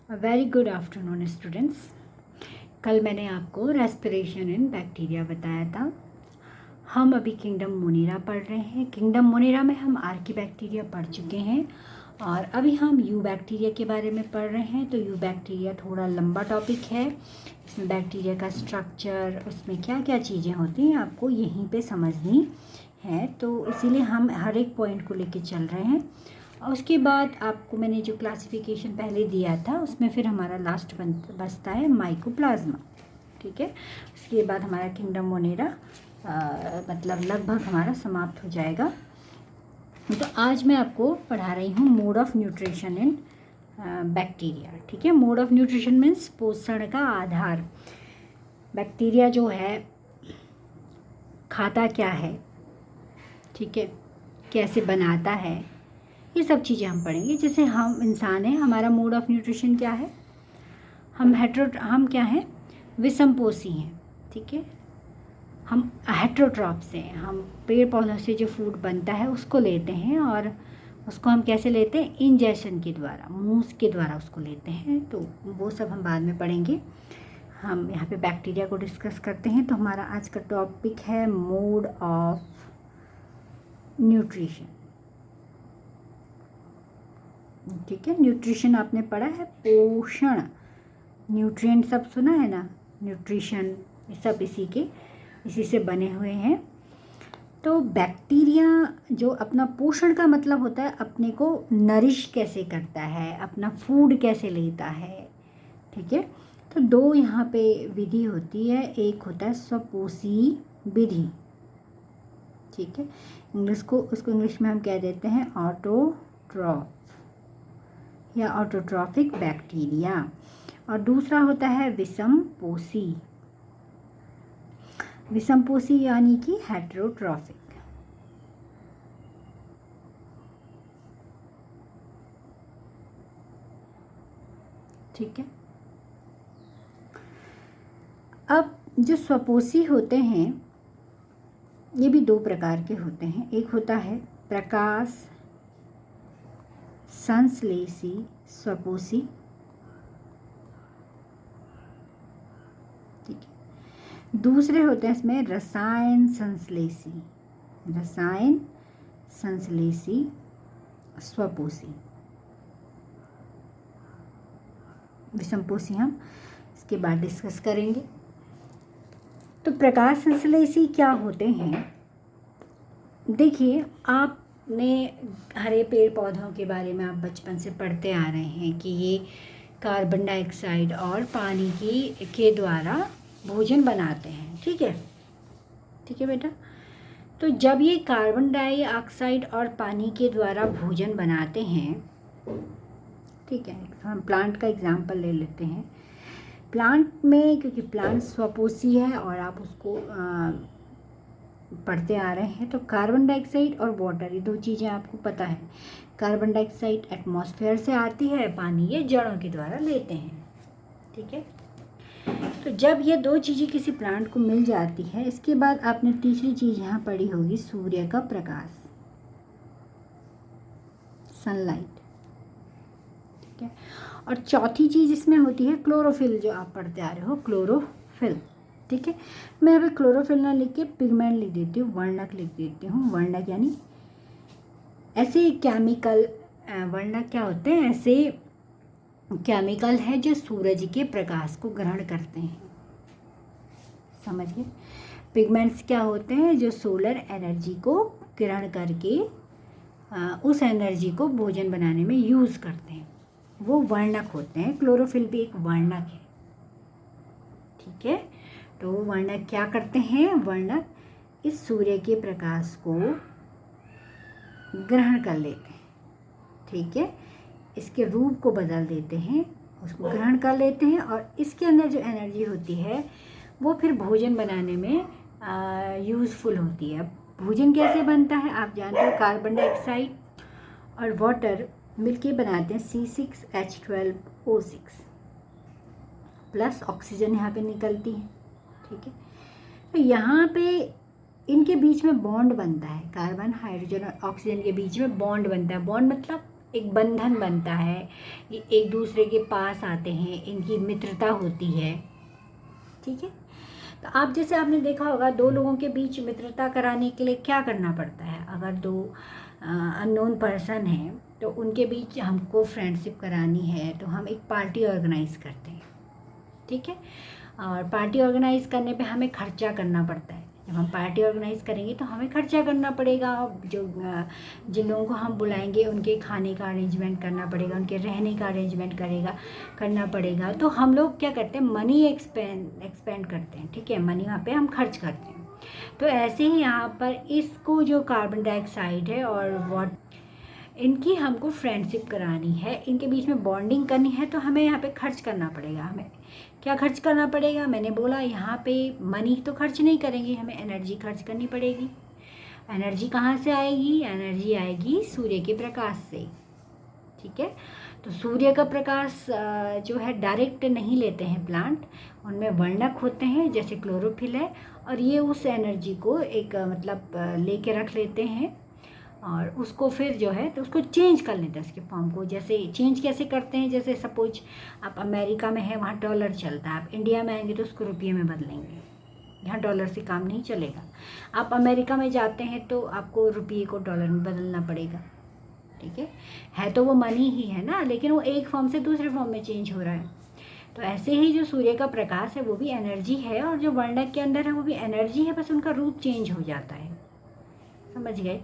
Very good afternoon students. कल मैंने आपको रेस्पिरेशन इन बैक्टीरिया बताया था। हम अभी किंगडम मोनेरा पढ़ रहे हैं। किंगडम मोनेरा में हम आर्की बैक्टीरिया पढ़ चुके हैं और अभी हम यू बैक्टीरिया के बारे में पढ़ रहे हैं। तो यू बैक्टीरिया थोड़ा लंबा टॉपिक है। इसमें बैक्टीरिया का स्ट्रक्चर, उसमें क्या क्या चीज़ें होती हैं आपको यहीं पे समझनी है, तो इसीलिए हम हर एक पॉइंट को लेके चल रहे हैं। और उसके बाद आपको मैंने जो क्लासिफिकेशन पहले दिया था उसमें फिर हमारा लास्ट बचता है माइकोप्लाज्मा। ठीक है, उसके बाद हमारा किंगडम मोनेरा मतलब लगभग हमारा समाप्त हो जाएगा। तो आज मैं आपको पढ़ा रही हूँ mode of nutrition in bacteria. ठीक है, मोड ऑफ न्यूट्रिशन मीन्स पोषण का आधार। बैक्टीरिया जो है खाता क्या है, ठीक है, कैसे बनाता है, ये सब चीज़ें हम पढ़ेंगे। जैसे हम इंसान हैं, हमारा मोड ऑफ न्यूट्रिशन क्या है, हम क्या हैं, विषमपोषी हैं। ठीक है, हम हेट्रोट्रॉप्स हैं। हम पेड़ पौधों से जो फूड बनता है उसको लेते हैं और उसको हम कैसे लेते हैं, इंजेक्शन के द्वारा, मुंह के द्वारा उसको लेते हैं। तो वो सब हम बाद में पढ़ेंगे। हम यहाँ पे बैक्टीरिया को डिस्कस करते हैं। तो हमारा आज का टॉपिक है मोड ऑफ न्यूट्रिशन। ठीक है, न्यूट्रिशन आपने पढ़ा है, पोषण, न्यूट्रिएंट सब सुना है ना, न्यूट्रिशन ये सब इसी से बने हुए हैं। तो बैक्टीरिया जो अपना पोषण का मतलब होता है, अपने को नरिश कैसे करता है, अपना फूड कैसे लेता है। ठीक है, तो दो यहाँ पे विधि होती है। एक होता है स्वपोषी विधि। ठीक है, उसको इंग्लिश में हम कह देते हैं ऑटोट्रॉफ या ऑटोट्रॉफिक बैक्टीरिया। और दूसरा होता है विषमपोषी। विषमपोषी यानी कि हेटेरोट्रॉफिक। ठीक है, अब जो स्वपोषी होते हैं ये भी दो प्रकार के होते हैं। एक होता है प्रकाश संश्लेषी स्वपोषी। ठीक है, दूसरे होते हैं इसमें रसायन संश्लेषी स्वपोषी। विषमपोषी हम इसके बाद डिस्कस करेंगे। तो प्रकाश संश्लेषी क्या होते हैं, देखिए आपने हरे पेड़ पौधों के बारे में आप बचपन से पढ़ते आ रहे हैं कि ये कार्बन डाइऑक्साइड और पानी के द्वारा भोजन बनाते हैं। ठीक है बेटा, तो जब ये कार्बन डाइऑक्साइड और पानी के द्वारा भोजन बनाते हैं, ठीक है, हम प्लांट का एग्जांपल ले लेते हैं। प्लांट में, क्योंकि प्लांट स्वपोषी है और आप उसको पढ़ते आ रहे हैं, तो कार्बन डाइऑक्साइड और वाटर, ये दो चीज़ें आपको पता है। कार्बन डाइऑक्साइड एटमॉस्फेयर से आती है, पानी ये जड़ों के द्वारा लेते हैं। ठीक है, तो जब ये दो चीज़ें किसी प्लांट को मिल जाती है, इसके बाद आपने तीसरी चीज़ यहाँ पढ़ी होगी, सूर्य का प्रकाश, सनलाइट। ठीक है, और चौथी चीज़ इसमें होती है क्लोरोफिल, जो आप पढ़ते आ रहे हो, क्लोरोफिल। ठीक है, मैं यहाँ पे क्लोरोफिल ना लिख के पिगमेंट लिख देती हूँ, वर्णक लिख देती हूँ। वर्णक यानी ऐसे केमिकल, वर्णक क्या होते हैं, ऐसे केमिकल है जो सूरज के प्रकाश को ग्रहण करते हैं। समझ गए। पिगमेंट्स क्या होते हैं, जो सोलर एनर्जी को ग्रहण करके उस एनर्जी को भोजन बनाने में यूज़ करते हैं, वो वर्णक होते हैं। क्लोरोफिल भी एक वर्णक है। ठीक है, तो वर्णक क्या करते हैं, वर्णक इस सूर्य के प्रकाश को ग्रहण कर लेते हैं। ठीक है, इसके रूप को बदल देते हैं, उसको ग्रहण कर लेते हैं, और इसके अंदर जो एनर्जी होती है वो फिर भोजन बनाने में यूज़फुल होती है। भोजन कैसे बनता है आप जानते हो, कार्बन डाइऑक्साइड और वाटर मिलके बनाते हैं C6H12O6 प्लस ऑक्सीजन यहाँ पे निकलती है। ठीक है, तो यहाँ पे इनके बीच में बॉन्ड बनता है, कार्बन हाइड्रोजन और ऑक्सीजन के बीच में बॉन्ड बनता है। बॉन्ड मतलब एक बंधन बनता है, ये एक दूसरे के पास आते हैं, इनकी मित्रता होती है। ठीक है, तो आप जैसे आपने देखा होगा, दो लोगों के बीच मित्रता कराने के लिए क्या करना पड़ता है। अगर दो अननोन पर्सन हैं तो उनके बीच हमको फ्रेंडशिप करानी है तो हम एक पार्टी ऑर्गेनाइज़ करते हैं। ठीक है, और पार्टी ऑर्गेनाइज़ करने पे हमें खर्चा करना पड़ता है। जब हम पार्टी ऑर्गेनाइज़ करेंगे तो हमें खर्चा करना पड़ेगा। जो जिन लोगों को हम बुलाएंगे उनके खाने का अरेंजमेंट करना पड़ेगा, उनके रहने का अरेंजमेंट करना पड़ेगा। तो हम लोग क्या करते हैं, मनी एक्सपेंड करते हैं। ठीक है, मनी वहाँ पे हम खर्च करते हैं। तो ऐसे ही यहाँ पर इसको जो कार्बन डाइऑक्साइड है और इनकी हमको फ्रेंडशिप करानी है, इनके बीच में बॉन्डिंग करनी है, तो हमें यहाँ पे खर्च करना पड़ेगा। हमें क्या खर्च करना पड़ेगा, मैंने बोला यहाँ पे मनी तो खर्च नहीं करेंगे, हमें एनर्जी खर्च करनी पड़ेगी। एनर्जी कहाँ से आएगी, एनर्जी आएगी सूर्य के प्रकाश से। ठीक है, तो सूर्य का प्रकाश जो है डायरेक्ट नहीं लेते हैं प्लांट, उनमें वर्णक होते हैं जैसे क्लोरोफिल है, और ये उस एनर्जी को एक लेके रख लेते हैं और उसको फिर जो है तो उसको चेंज कर लेते हैं उसके फॉर्म को। जैसे चेंज कैसे करते हैं, जैसे सपोज आप अमेरिका में है, वहाँ डॉलर चलता है, आप इंडिया में आएंगे तो उसको रुपये में बदलेंगे, यहाँ डॉलर से काम नहीं चलेगा। आप अमेरिका में जाते हैं तो आपको रुपये को डॉलर में बदलना पड़ेगा। ठीक है तो वो मनी ही है ना, लेकिन वो एक फॉर्म से दूसरे फॉर्म में चेंज हो रहा है। तो ऐसे ही जो सूर्य का प्रकाश है वो भी एनर्जी है, और जो वर्णक के अंदर है वो भी एनर्जी है, बस उनका रूप चेंज हो जाता है। समझ गए,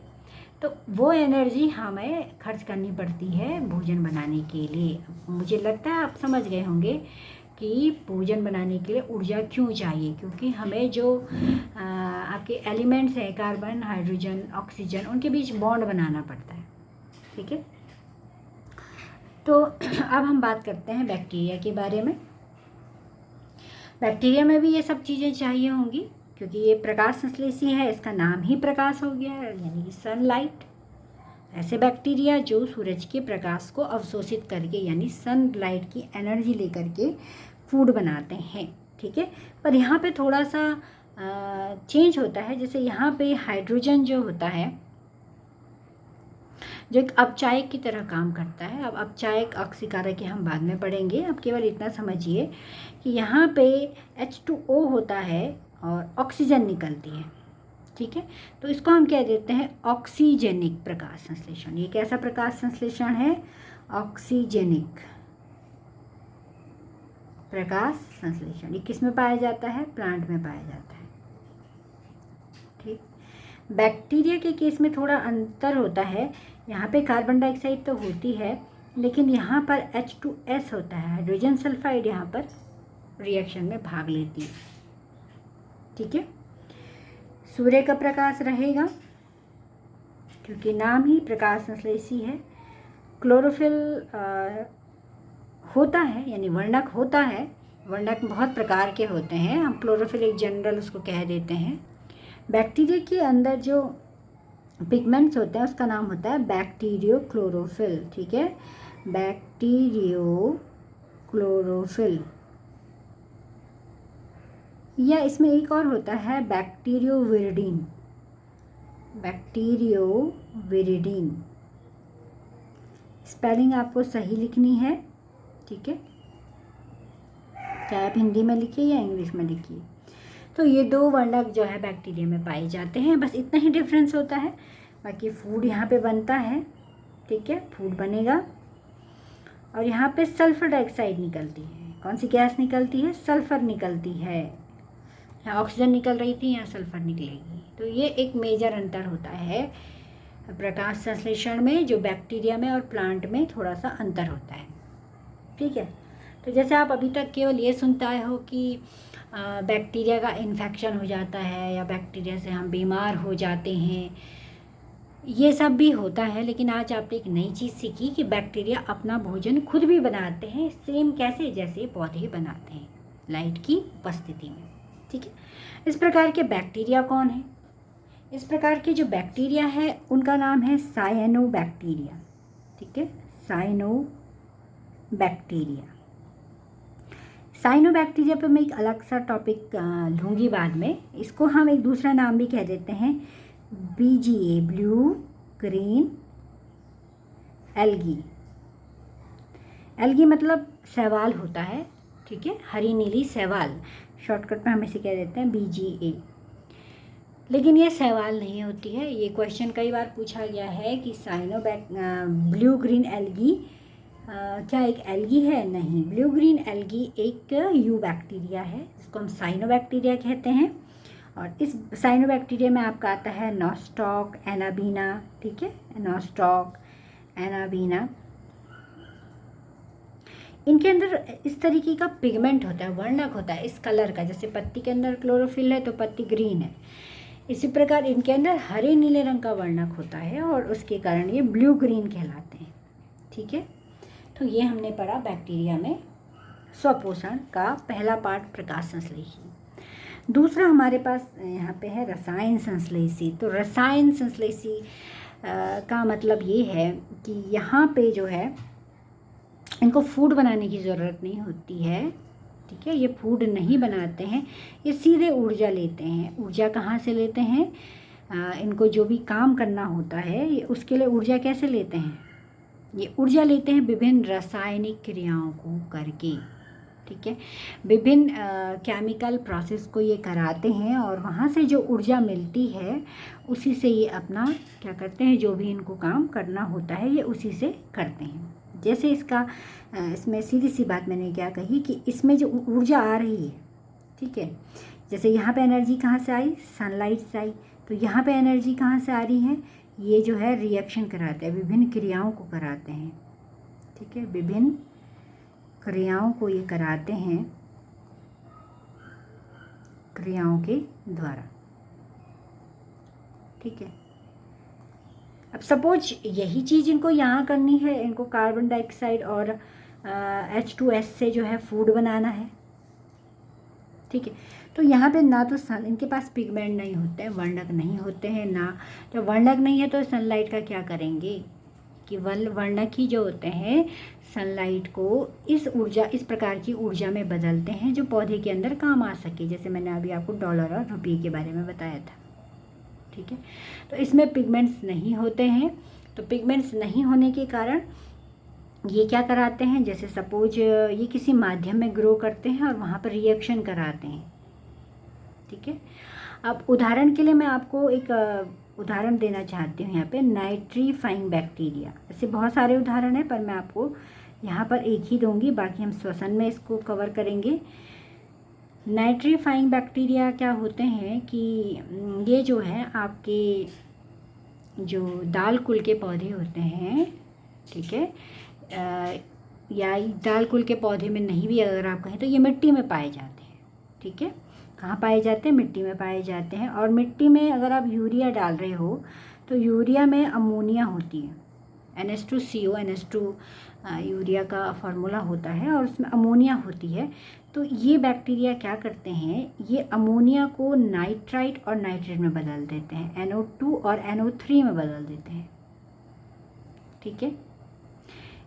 तो वो एनर्जी हमें खर्च करनी पड़ती है भोजन बनाने के लिए। मुझे लगता है आप समझ गए होंगे कि भोजन बनाने के लिए ऊर्जा क्यों चाहिए, क्योंकि हमें जो आपके एलिमेंट्स हैं, कार्बन, हाइड्रोजन, ऑक्सीजन, उनके बीच बॉन्ड बनाना पड़ता है। ठीक है, तो अब हम बात करते हैं बैक्टीरिया के बारे में। बैक्टीरिया में भी ये सब चीज़ें चाहिए होंगी, क्योंकि ये प्रकाश संश्लेषी है, इसका नाम ही प्रकाश हो गया है, यानी कि सनलाइट। ऐसे बैक्टीरिया जो सूरज के प्रकाश को अवशोषित करके, यानी सनलाइट की एनर्जी लेकर के फूड बनाते हैं। ठीक है, पर यहाँ पे थोड़ा सा चेंज होता है। जैसे यहाँ पे हाइड्रोजन जो होता है, जो एक अपचायक की तरह काम करता है। अब अपचायक ऑक्सीकारक हम बाद में पढ़ेंगे, अब केवल इतना समझिए कि यहाँ पे H2O होता है और ऑक्सीजन निकलती है। ठीक है, तो इसको हम क्या देते हैं, ऑक्सीजेनिक प्रकाश संश्लेषण। ये कैसा प्रकाश संश्लेषण है, ऑक्सीजेनिक प्रकाश संश्लेषण। ये किस में पाया जाता है, प्लांट में पाया जाता है। ठीक, बैक्टीरिया के केस में थोड़ा अंतर होता है। यहाँ पे कार्बन डाइऑक्साइड तो होती है, लेकिन यहाँ पर H2S होता है, हाइड्रोजन सल्फाइड यहाँ पर रिएक्शन में भाग लेती है। ठीक है, सूर्य का प्रकाश रहेगा क्योंकि नाम ही प्रकाश संश्लेषी है। क्लोरोफिल होता है, यानी वर्णक होता है। वर्णक बहुत प्रकार के होते हैं, हम क्लोरोफिल एक जनरल उसको कह देते हैं। बैक्टीरिया के अंदर जो पिगमेंट्स होते हैं उसका नाम होता है बैक्टीरियो क्लोरोफिल। ठीक है, बैक्टीरियो क्लोरोफिल, या इसमें एक और होता है बैक्टीरियोविरिडीन। बैक्टीरियोविरिडीन स्पेलिंग आपको सही लिखनी है। ठीक है, चाहे आप हिंदी में लिखिए या इंग्लिश में लिखिए। तो ये दो वर्णक जो है बैक्टीरिया में पाए जाते हैं, बस इतना ही डिफरेंस होता है। बाकी फूड यहाँ पे बनता है। ठीक है, फूड बनेगा, और यहाँ पे सल्फर डाइऑक्साइड निकलती है। कौन सी गैस निकलती है, सल्फर निकलती है। यहाँ ऑक्सीजन निकल रही थी, यहाँ सल्फर निकलेगी। तो ये एक मेजर अंतर होता है प्रकाश संश्लेषण में, जो बैक्टीरिया में और प्लांट में थोड़ा सा अंतर होता है। ठीक है, तो जैसे आप अभी तक केवल ये सुनते आए हो कि बैक्टीरिया का इन्फेक्शन हो जाता है या बैक्टीरिया से हम बीमार हो जाते हैं, ये सब भी होता है, लेकिन आज आपने एक नई चीज़ सीखी कि बैक्टीरिया अपना भोजन खुद भी बनाते हैं। सेम कैसे, जैसे पौधे बनाते हैं लाइट की उपस्थिति में। ठीक है, इस प्रकार के बैक्टीरिया कौन है, इस प्रकार के जो बैक्टीरिया है उनका नाम है साइनोबैक्टीरिया। ठीक है, साइनोबैक्टीरिया। साइनोबैक्टीरिया पे मैं एक अलग सा टॉपिक लूँगी बाद में। इसको हम एक दूसरा नाम भी कह देते हैं BGA, blue green algae. Algae मतलब शैवाल होता है, ठीक है, हरी नीली शैवाल, शॉर्टकट में हम इसे कह देते हैं BGA। लेकिन ये शैवाल नहीं होती है। ये क्वेश्चन कई बार पूछा गया है कि ब्लू ग्रीन एल्गी क्या एक एल्गी है? नहीं, ब्लू ग्रीन एल्गी एक यू बैक्टीरिया है, जिसको हम साइनोबैक्टीरिया कहते हैं। और इस साइनोबैक्टीरिया में आपका आता है नॉस्टॉक, एनाबीना, ठीक है, नॉस्टॉक, एनाबीना। इनके अंदर इस तरीके का पिगमेंट होता है, वर्णक होता है इस कलर का। जैसे पत्ती के अंदर क्लोरोफिल है तो पत्ती ग्रीन है, इसी प्रकार इनके अंदर हरे नीले रंग का वर्णक होता है और उसके कारण ये ब्लू ग्रीन कहलाते हैं, ठीक है। तो ये हमने पढ़ा बैक्टीरिया में स्वपोषण का पहला पार्ट, प्रकाश संश्लेषी। दूसरा हमारे पास यहाँ पे है रसायन संश्लेषी। तो रसायन संश्लेषी का मतलब ये है कि यहाँ पे जो है इनको फूड बनाने की ज़रूरत नहीं होती है, ठीक है, ये फूड नहीं बनाते हैं, ये सीधे ऊर्जा लेते हैं। ऊर्जा कहाँ से लेते हैं? इनको जो भी काम करना होता है ये उसके लिए ऊर्जा कैसे लेते हैं? ये ऊर्जा लेते हैं विभिन्न रासायनिक क्रियाओं को करके, ठीक है, विभिन्न केमिकल प्रोसेस को ये कराते हैं और वहाँ से जो ऊर्जा मिलती है उसी से ये अपना क्या करते हैं, जो भी इनको काम करना होता है ये उसी से करते हैं। जैसे इसमें सीधी सी बात मैंने क्या कही कि इसमें जो ऊर्जा आ रही है, ठीक है, जैसे यहाँ पे एनर्जी कहाँ से आई? सनलाइट से आई। तो यहाँ पे एनर्जी कहाँ से आ रही है? ये जो है रिएक्शन कराते हैं, विभिन्न क्रियाओं को कराते हैं, ठीक है, विभिन्न क्रियाओं को ये कराते हैं क्रियाओं के द्वारा, ठीक है। अब सपोज यही चीज़ इनको यहाँ करनी है, इनको कार्बन डाइऑक्साइड और H2S से जो है फूड बनाना है, ठीक है। तो यहाँ पे ना तो इनके पास पिगमेंट नहीं होते हैं, वर्णक नहीं होते हैं, ना जब वर्णक नहीं है तो सनलाइट का क्या करेंगे कि वर्णक ही जो होते हैं सनलाइट को इस प्रकार की ऊर्जा में बदलते हैं जो पौधे के अंदर काम आ सके। जैसे मैंने अभी आपको डॉलर और रुपये के बारे में बताया था, ठीक है। तो इसमें पिगमेंट्स नहीं होते हैं, तो पिगमेंट्स नहीं होने के कारण ये क्या कराते हैं, जैसे सपोज ये किसी माध्यम में ग्रो करते हैं और वहाँ पर रिएक्शन कराते हैं, ठीक है। अब उदाहरण के लिए मैं आपको एक उदाहरण देना चाहती हूँ यहाँ पे, नाइट्रीफाइंग बैक्टीरिया। ऐसे बहुत सारे उदाहरण हैं पर मैं आपको यहाँ पर एक ही दूंगी, बाकी हम श्वसन में इसको कवर करेंगे। नाइट्रीफाइंग बैक्टीरिया क्या होते हैं कि ये जो है आपके जो दाल कुल के पौधे होते हैं, ठीक है, या दाल कुल के पौधे में नहीं भी अगर आप कहें तो ये मिट्टी में पाए जाते हैं, ठीक है। कहाँ पाए जाते हैं? मिट्टी में पाए जाते हैं। और मिट्टी में अगर आप यूरिया डाल रहे हो तो यूरिया में अमोनिया होती है, NH2CO, NH2 यूरिया का फार्मूला होता है और उसमें अमोनिया होती है। तो ये बैक्टीरिया क्या करते हैं, ये अमोनिया को नाइट्राइट और नाइट्रेट में बदल देते हैं, NO2 और NO3 में बदल देते हैं, ठीक है।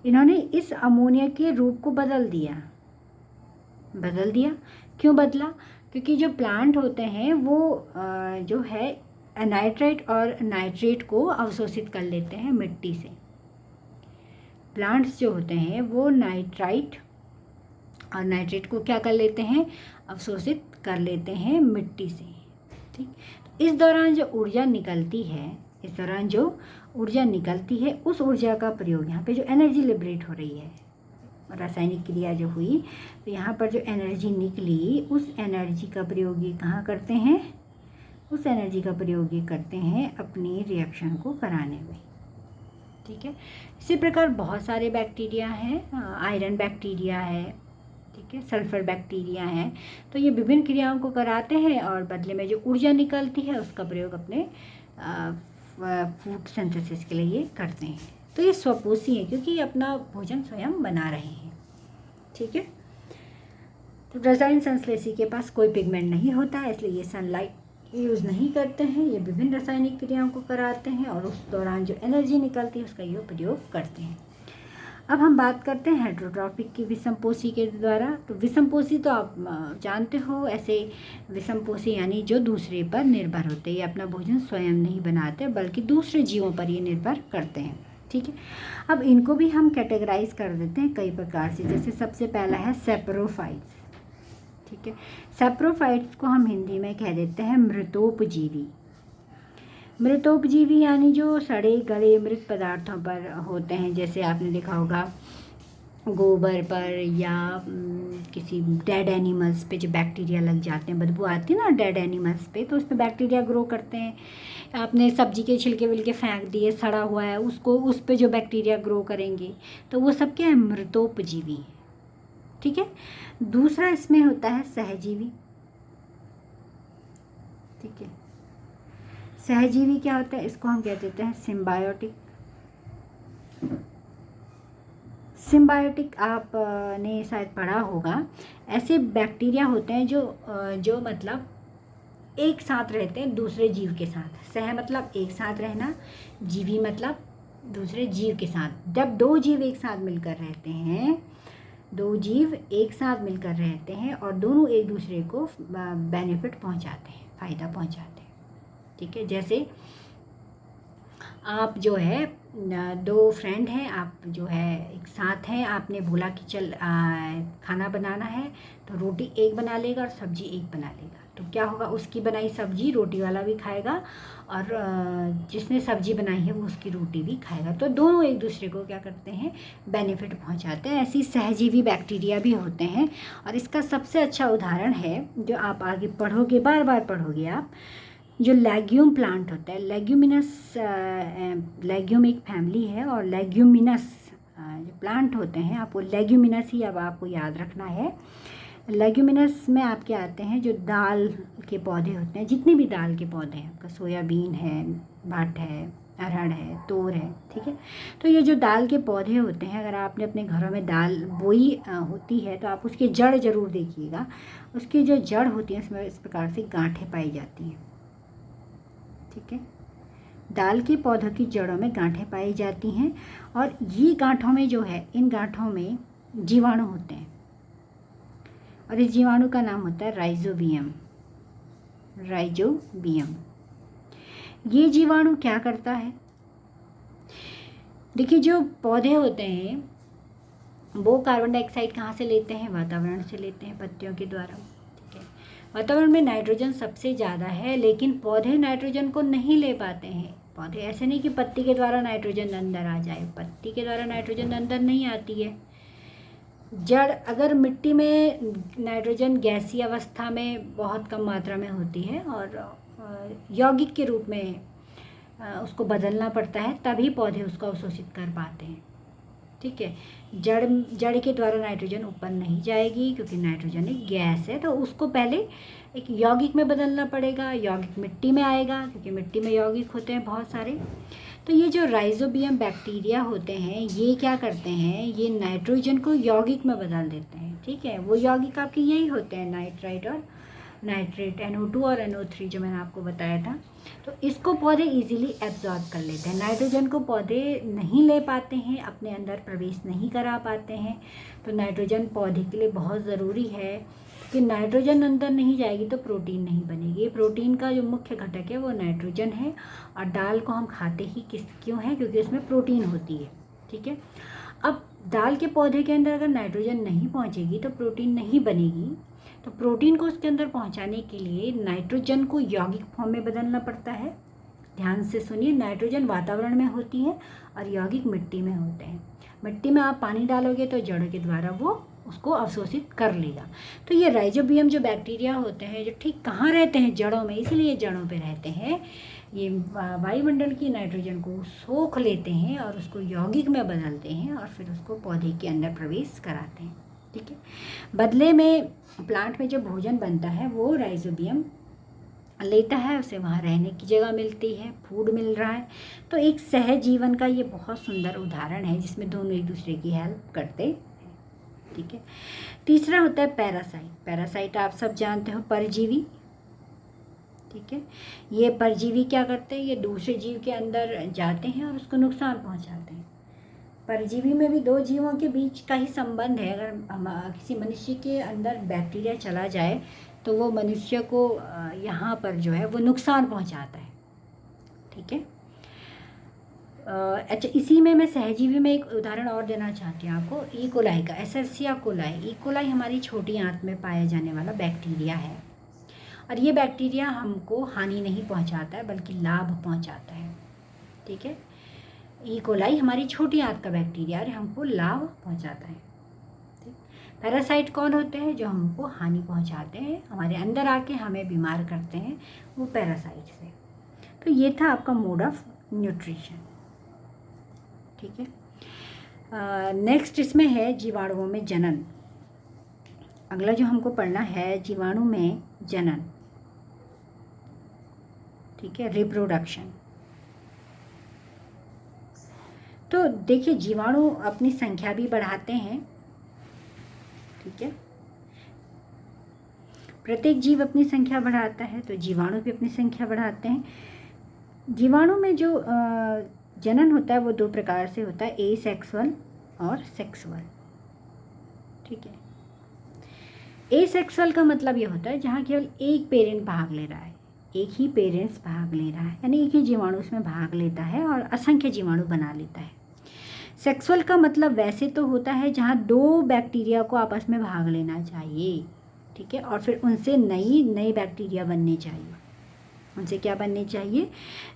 इन्होंने इस अमोनिया के रूप को बदल दिया। क्यों बदला? क्योंकि जो प्लांट होते हैं वो जो है नाइट्राइट और नाइट्रेट को अवशोषित कर लेते हैं मिट्टी से। प्लांट्स जो होते हैं वो नाइट्राइट और नाइट्रेट को क्या कर लेते हैं? अवशोषित कर लेते हैं मिट्टी से, ठीक। इस दौरान जो ऊर्जा निकलती है उस ऊर्जा का प्रयोग, यहाँ पे जो एनर्जी लिबरेट हो रही है, रासायनिक क्रिया जो हुई तो यहाँ पर जो एनर्जी निकली उस एनर्जी का प्रयोग ये कहाँ करते हैं? उस एनर्जी का प्रयोग ये करते हैं अपनी रिएक्शन को कराने में, ठीक है। इसी प्रकार बहुत सारे बैक्टीरिया हैं, आयरन बैक्टीरिया है, ठीक है, सल्फर बैक्टीरिया है। तो ये विभिन्न क्रियाओं को कराते हैं और बदले में जो ऊर्जा निकलती है उसका प्रयोग अपने फूड सिंथेसिस के लिए करते हैं। तो ये स्वपोषी है क्योंकि ये अपना भोजन स्वयं बना रहे हैं, ठीक है। तो रसायन संश्लेषी के पास कोई पिगमेंट नहीं होता है, इसलिए ये सनलाइट यूज़ नहीं करते हैं। ये विभिन्न रासायनिक क्रियाओं को कराते हैं और उस दौरान जो एनर्जी निकलती है उसका ये प्रयोग करते हैं। अब हम बात करते हैं हेटेरोट्रॉपिक की विषमपोषी के द्वारा। तो विषमपोषी तो आप जानते हो, ऐसे विषमपोषी यानी जो दूसरे पर निर्भर होते हैं, ये अपना भोजन स्वयं नहीं बनाते बल्कि दूसरे जीवों पर ये निर्भर करते हैं, ठीक है। अब इनको भी हम कैटेगराइज कर देते हैं कई प्रकार से। जैसे सबसे पहला है सेप्रोफाइट्स। ठीक है, सेप्रोफाइट्स को हम हिंदी में कह देते हैं मृतोपजीवी। मृतोपजीवी यानी जो सड़े गले मृत पदार्थों पर होते हैं, जैसे आपने देखा होगा गोबर पर या किसी डेड एनिमल्स पे जो बैक्टीरिया लग जाते हैं, बदबू आती है ना डेड एनिमल्स पे, तो उस पर बैक्टीरिया ग्रो करते हैं। आपने सब्जी के छिलके विलके फेंक दिए, सड़ा हुआ है, उसको उस पे जो बैक्टीरिया ग्रो करेंगे, तो वो सब क्या है, मृतोपजीवी। ठीक है। दूसरा इसमें होता है सहजीवी। ठीक है, सहजीवी क्या होता है, इसको हम कह देते हैं सिम्बायोटिक। सिम्बायोटिक आपने शायद पढ़ा होगा, ऐसे बैक्टीरिया होते हैं जो मतलब एक साथ रहते हैं दूसरे जीव के साथ। सह मतलब एक साथ रहना, जीवी मतलब दूसरे जीव के साथ। जब दो जीव एक साथ मिलकर रहते हैं, दो जीव एक साथ मिलकर रहते हैं और दोनों एक दूसरे को बेनिफिट पहुंचाते हैं, फ़ायदा पहुंचाते हैं। ठीक है, जैसे आप जो है दो फ्रेंड हैं, आप जो है एक साथ हैं, आपने बोला कि चल खाना बनाना है, तो रोटी एक बना लेगा और सब्जी एक बना लेगा। तो क्या होगा, उसकी बनाई सब्जी रोटी वाला भी खाएगा और जिसने सब्जी बनाई है वो उसकी रोटी भी खाएगा। तो दोनों एक दूसरे को क्या करते हैं, बेनिफिट पहुंचाते हैं। ऐसी सहजीवी बैक्टीरिया भी होते हैं। और इसका सबसे अच्छा उदाहरण है जो आप आगे पढ़ोगे, बार बार पढ़ोगे आप, जो लेग्यूम प्लांट होता है, लेग्यूमिनस। लेग्यूम एक फैमिली है और लेग्यूमिनस जो प्लांट होते हैं, आपको लेग्यूमिनस ही अब आपको याद रखना है। लेग्यूमिनस में आपके आते हैं जो दाल के पौधे होते हैं, जितने भी दाल के पौधे हैं, आपका सोयाबीन है, भट है, अरहर है, तोर है। ठीक है, तो ये जो दाल के पौधे होते हैं, अगर आपने अपने घरों में दाल बोई होती है तो आप उसकी जड़ ज़रूर देखिएगा। उसकी जो जड़ होती है उसमें इस प्रकार से गांठें पाई जाती हैं। ठीक है, दाल के पौधों की जड़ों में गांठें पाई जाती हैं और ये गांठों में जो है, इन गांठों में जीवाणु होते हैं और इस जीवाणु का नाम होता है राइजोबियम। राइजोबियम। ये जीवाणु क्या करता है, देखिए जो पौधे होते हैं वो कार्बन डाइऑक्साइड कहाँ से लेते हैं, वातावरण से लेते हैं, पत्तियों के द्वारा। ठीक है, वातावरण में नाइट्रोजन सबसे ज़्यादा है, लेकिन पौधे नाइट्रोजन को नहीं ले पाते हैं। पौधे ऐसे नहीं कि पत्ती के द्वारा नाइट्रोजन अंदर आ जाए, पत्ती के द्वारा नाइट्रोजन अंदर नहीं आती है। जड़ अगर मिट्टी में नाइट्रोजन गैसीय अवस्था में बहुत कम मात्रा में होती है और यौगिक के रूप में उसको बदलना पड़ता है, तभी पौधे उसको अवशोषित कर पाते हैं। ठीक है, जड़ के द्वारा नाइट्रोजन ऊपर नहीं जाएगी क्योंकि नाइट्रोजन एक गैस है, तो उसको पहले एक यौगिक में बदलना पड़ेगा। यौगिक मिट्टी में आएगा क्योंकि मिट्टी में यौगिक होते हैं बहुत सारे। तो ये जो राइजोबियम बैक्टीरिया होते हैं, ये क्या करते हैं, ये नाइट्रोजन को यौगिक में बदल देते हैं। ठीक है, वो यौगिक आपके यही होते हैं, नाइट्राइट और नाइट्रेट, NO2 और NO3 जो मैंने आपको बताया था। तो इसको पौधे इजीली एब्जॉर्ब कर लेते हैं। नाइट्रोजन को पौधे नहीं ले पाते हैं, अपने अंदर प्रवेश नहीं करा पाते हैं। तो नाइट्रोजन पौधे के लिए बहुत ज़रूरी है कि नाइट्रोजन अंदर नहीं जाएगी तो प्रोटीन नहीं बनेगी। प्रोटीन का जो मुख्य घटक है वो नाइट्रोजन है और दाल को हम खाते ही क्यों है, क्योंकि उसमें प्रोटीन होती है। ठीक है, अब दाल के पौधे के अंदर अगर नाइट्रोजन नहीं पहुँचेगी तो प्रोटीन नहीं बनेगी। तो प्रोटीन को उसके अंदर पहुंचाने के लिए नाइट्रोजन को यौगिक फॉर्म में बदलना पड़ता है। ध्यान से सुनिए, नाइट्रोजन वातावरण में होती है और यौगिक मिट्टी में होते हैं। मिट्टी में आप पानी डालोगे तो जड़ के द्वारा वो उसको अवशोषित कर लेगा। तो ये राइजोबियम जो बैक्टीरिया होते हैं, जो ठीक कहाँ रहते हैं, जड़ों में, इसीलिए जड़ों पे रहते हैं। ये वायुमंडल की नाइट्रोजन को सोख लेते हैं और उसको यौगिक में बदलते हैं और फिर उसको पौधे के अंदर प्रवेश कराते हैं। ठीक है, बदले में प्लांट में जो भोजन बनता है वो राइजोबियम लेता है, उसे वहाँ रहने की जगह मिलती है, फूड मिल रहा है। तो एक सहजीवन का ये बहुत सुंदर उदाहरण है जिसमें दोनों एक दूसरे की हेल्प करते हैं। ठीक है, तीसरा होता है पैरासाइट। पैरासाइट आप सब जानते हो, परजीवी। ठीक है, ये परजीवी क्या करते हैं, ये दूसरे जीव के अंदर जाते हैं और उसको नुकसान पहुँचाते हैं। परजीवी में भी दो जीवों के बीच का ही संबंध है। अगर किसी मनुष्य के अंदर बैक्टीरिया चला जाए तो वो मनुष्य को यहाँ पर जो है वो नुकसान पहुँचाता है। ठीक है, अच्छा, इसी में मैं सहजीवी में एक उदाहरण और देना चाहती हूँ आपको। ई कोलाई का, एसर्सिया कोलाई। ई कोलाई हमारी छोटी आंत में पाया जाने वाला बैक्टीरिया है, और ये बैक्टीरिया हमको हानि नहीं पहुँचाता है बल्कि लाभ पहुँचाता है। ठीक है, ई कोलाई हमारी छोटी आंत का बैक्टीरिया है, हमको लाभ पहुँचाता है। ठीक, पैरासाइट कौन होते हैं? जो हमको हानि पहुँचाते हैं, हमारे अंदर आके हमें बीमार करते हैं, वो पैरासाइट से। तो ये था आपका मोड ऑफ न्यूट्रिशन। ठीक है, नेक्स्ट इसमें है जीवाणुओं में जनन। अगला जो हमको पढ़ना है जीवाणु में जनन। ठीक है, रिप्रोडक्शन। तो देखिए, जीवाणु अपनी संख्या भी बढ़ाते हैं। ठीक है, प्रत्येक जीव अपनी संख्या बढ़ाता है, तो जीवाणु भी अपनी संख्या बढ़ाते हैं। जीवाणु में जो जनन होता है वो दो प्रकार से होता है, एसेक्सुअल और सेक्सुअल। ठीक है, एसेक्सुअल का मतलब ये होता है जहाँ केवल एक पेरेंट भाग ले रहा है, एक ही पेरेंट्स भाग ले रहा है, यानी एक ही जीवाणु उसमें भाग लेता है और असंख्य जीवाणु बना लेता है। सेक्सुअल का मतलब वैसे तो होता है जहाँ दो बैक्टीरिया को आपस में भाग लेना चाहिए। ठीक है, और फिर उनसे नई बैक्टीरिया बननी चाहिए। उनसे क्या बननी चाहिए?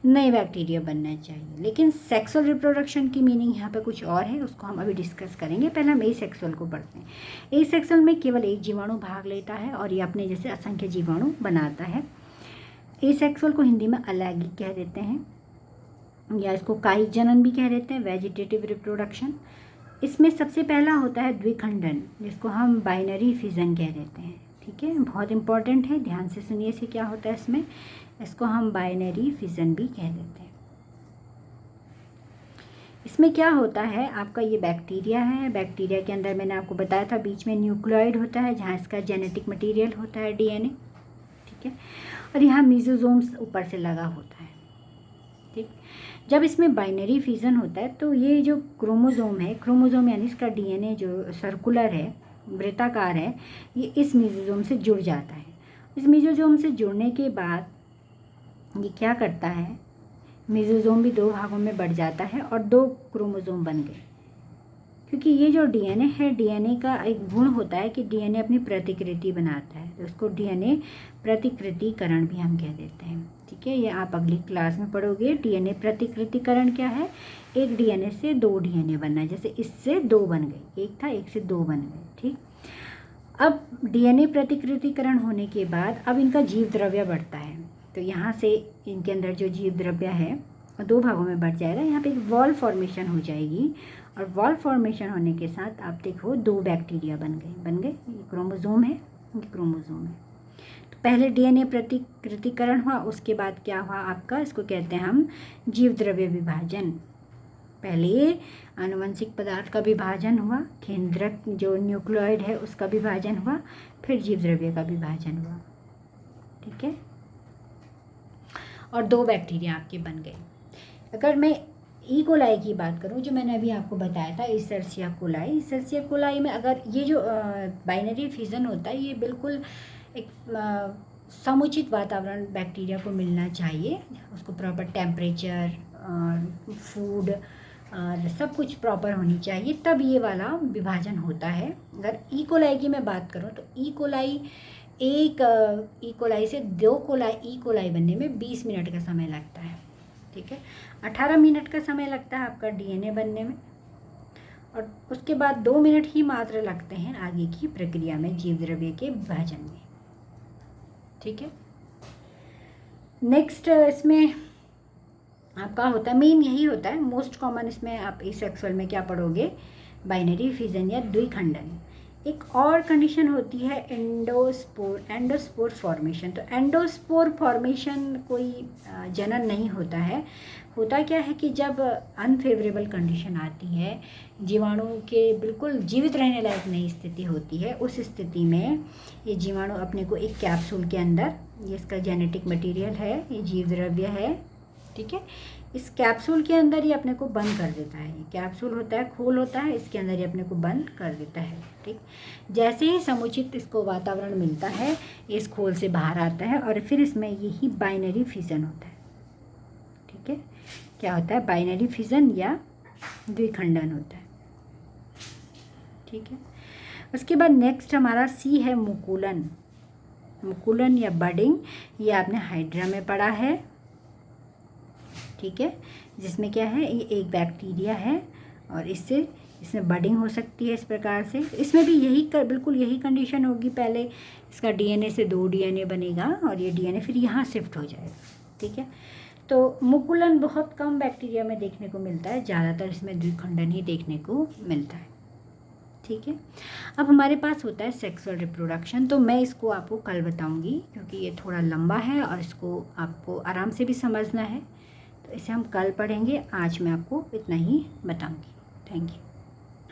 नए बैक्टीरिया बनना चाहिए। लेकिन सेक्सुअल रिप्रोडक्शन की मीनिंग यहाँ पे कुछ और है, उसको हम अभी डिस्कस करेंगे। पहले हम एसेक्सुअल को पढ़ते हैं। एसेक्सुअल में केवल एक जीवाणु भाग लेता है और ये अपने जैसे असंख्य जीवाणु बनाता है। एसेक्सुअल को हिंदी में अलैंगिक कह देते हैं, या इसको कायिक जनन भी कह देते हैं, वेजिटेटिव रिप्रोडक्शन। इसमें सबसे पहला होता है द्विखंडन, जिसको हम बाइनरी फिजन कह देते हैं। ठीक है, बहुत इंपॉर्टेंट है, ध्यान से सुनिए से क्या होता है इसमें। इसको हम बाइनरी फिजन भी कह देते हैं। इसमें क्या होता है, आपका ये बैक्टीरिया है। बैक्टीरिया के अंदर मैंने आपको बताया था बीच में न्यूक्लियोइड होता है, जहाँ इसका जेनेटिक मटेरियल होता है, डीएनए। ठीक है, और यहाँ मीजोजोम्स ऊपर से लगा होता है। ठीक, जब इसमें बाइनरी फिजन होता है तो ये जो क्रोमोजोम है, क्रोमोजोम यानी इसका डीएनए जो सर्कुलर है, वृत्ताकार है, ये इस मीजोजोम से जुड़ जाता है। इस मीजोजोम से जुड़ने के बाद ये क्या करता है, मीजोजोम भी दो भागों में बढ़ जाता है और दो क्रोमोजोम बन गए। क्योंकि ये जो डीएनए है, डीएनए का एक गुण होता है कि डीएनए अपनी प्रतिकृति बनाता है, तो उसको डीएनए प्रतिकृतिकरण भी हम कह देते हैं। ठीक है, ये आप अगली क्लास में पढ़ोगे। डीएनए प्रतिकृतिकरण क्या है? एक डीएनए से दो डीएनए बनना है, जैसे इससे दो बन गए, एक था एक से दो बन गए। ठीक, अब डीएनए प्रतिकृतिकरण होने के बाद अब इनका जीव द्रव्य बढ़ता है, तो यहाँ से इनके अंदर जो जीव द्रव्य है वो दो भागों में बढ़ जाएगा। यहाँ पे एक वॉल फॉर्मेशन हो जाएगी, और वॉल फॉर्मेशन होने के साथ आप देखो दो बैक्टीरिया बन गए। ये क्रोमोजोम है, ये क्रोमोजोम है। तो पहले डीएनए प्रतिकृतिकरण हुआ, उसके बाद क्या हुआ आपका, इसको कहते हैं हम जीव द्रव्य विभाजन। पहले आनुवंशिक पदार्थ का विभाजन हुआ, केंद्रक जो न्यूक्लियोइड है उसका विभाजन हुआ, फिर जीव द्रव्य का विभाजन हुआ। ठीक है, और दो बैक्टीरिया आपके बन गए। अगर मैं ई कोलाई की बात करूं, जो मैंने अभी आपको बताया था, एसर्सिया कोलाई में अगर ये जो बाइनरी फिजन होता है, ये बिल्कुल एक समुचित वातावरण बैक्टीरिया को मिलना चाहिए। उसको प्रॉपर टेम्परेचर और फूड और सब कुछ प्रॉपर होनी चाहिए, तब ये वाला विभाजन होता है। अगर ई कोलाई की मैं बात करूं तो ई कोलाई से दो ई कोलाई बनने में 20 मिनट का समय लगता है। ठीक है, 18 मिनट का समय लगता है आपका डीएनए बनने में, और उसके बाद 2 मिनट ही मात्र लगते हैं आगे की प्रक्रिया में, जीव द्रव्य के विभाजन में। ठीक है, नेक्स्ट इसमें आपका होता है, मेन यही होता है, मोस्ट कॉमन इसमें आप एसेक्सुअल में क्या पढ़ोगे, बाइनरी फिजन या द्विखंडन। एक और कंडीशन होती है एंडोस्पोर फॉर्मेशन। तो एंडोस्पोर फॉर्मेशन कोई जनन नहीं होता है। होता क्या है कि जब अनफेवरेबल कंडीशन आती है, जीवाणु के बिल्कुल जीवित रहने लायक नई स्थिति होती है, उस स्थिति में ये जीवाणु अपने को एक कैप्सूल के अंदर, ये इसका जेनेटिक मटेरियल है, ये जीव द्रव्य है, ठीक है, इस कैप्सूल के अंदर ही अपने को बंद कर देता है। कैप्सूल होता है, खोल होता है, इसके अंदर ही अपने को बंद कर देता है। ठीक, जैसे ही समुचित इसको वातावरण मिलता है, इस खोल से बाहर आता है और फिर इसमें यही बाइनरी फिजन होता है। ठीक है, क्या होता है, बाइनरी फिजन या द्विखंडन होता है। ठीक है, उसके बाद नेक्स्ट हमारा सी है मुकुलन। मुकुलन या बडिंग, ये आपने हाइड्रा में पढ़ा है। ठीक है, जिसमें क्या है, ये एक बैक्टीरिया है और इसमें बडिंग हो सकती है इस प्रकार से। इसमें भी बिल्कुल यही कंडीशन होगी, पहले इसका डीएनए से 2 डीएनए बनेगा और ये डीएनए फिर यहाँ शिफ्ट हो जाएगा। ठीक है, तो मुकुलन बहुत कम बैक्टीरिया में देखने को मिलता है, ज़्यादातर इसमें द्विखंडन ही देखने को मिलता है। ठीक है, अब हमारे पास होता है सेक्सुअल रिप्रोडक्शन, तो मैं इसको आपको कल बताऊंगी क्योंकि ये थोड़ा लंबा है और इसको आपको आराम से भी समझना है, तो इसे हम कल पढ़ेंगे। आज मैं आपको इतना ही बताऊंगी। Thank you.